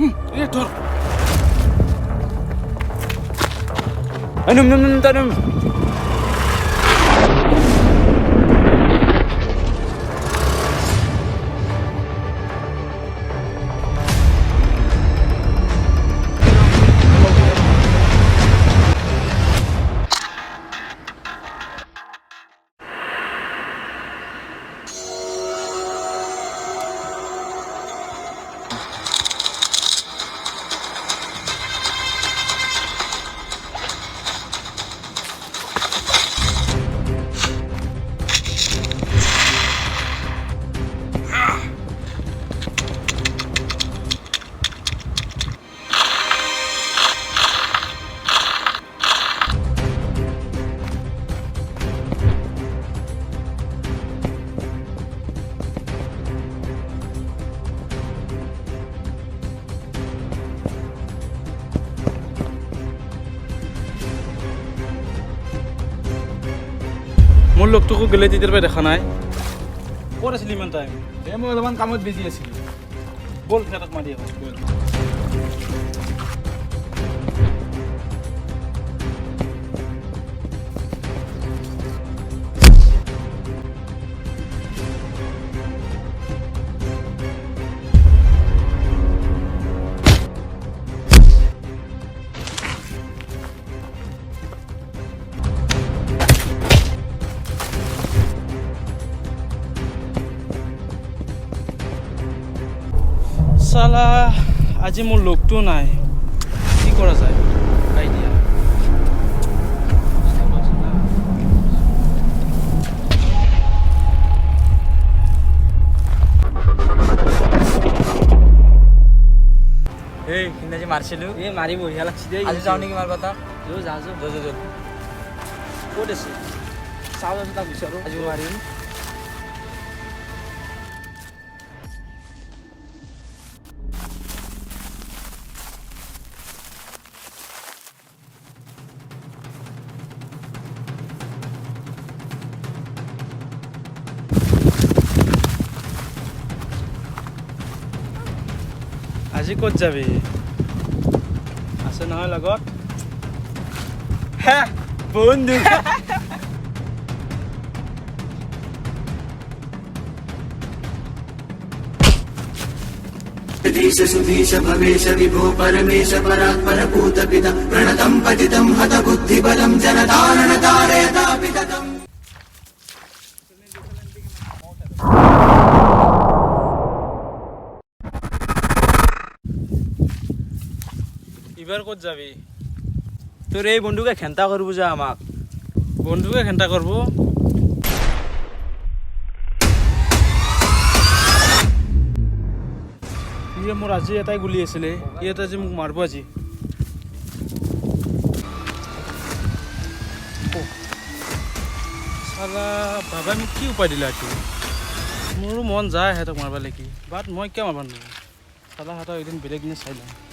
ধৰ Anum. মোৰ লগটোকো গেলে তেতিয়াৰ পৰা দেখা নাই ক'ত আছিলি ইমান টাইম মই অলপমান কামত বিজি আছিলোঁ ব'ল সিহঁতক মাতি আহোঁ ব'ল চালা আজি মোৰ লগটো নাই কি কৰা যায় আইডিয়া এই সিদিনা যে মাৰিছিলোঁ এই মাৰি বঢ়িয়া লাগছি দেই আজি যাওঁ নেকি মাৰিব তাক যা ক'ত আছে চাওঁ তাক বিচাৰোঁ আজি মাৰিম আজি ক'ত যাবি আছে নহয় লগত হে বন্ধু देश सुधीश भवेश विभो परमेश परात्पर भूत पिता प्रणतं पतितं हत बुद्धिबलं जनतारण तारयता पिततम् এবাৰ ক'ত যাবি তোৰ এই বন্ধুকে খেন্তা কৰিব যা আমাক বন্ধুকে ঘেণ্টা কৰিব ইয়ে মোৰ আজি এটাই গুলি আছিলে ইয়াতে আজি মোক মাৰিব আজি চালা বাবাই মোক কি উপায় দিলে আজি মোৰো মন যায় সিহঁতক মাৰিব লাগি বাট মই কিয় মাৰিব নোৱাৰোঁ চালা সিহঁতক এদিন বেলেগ দিনে চাই লওঁ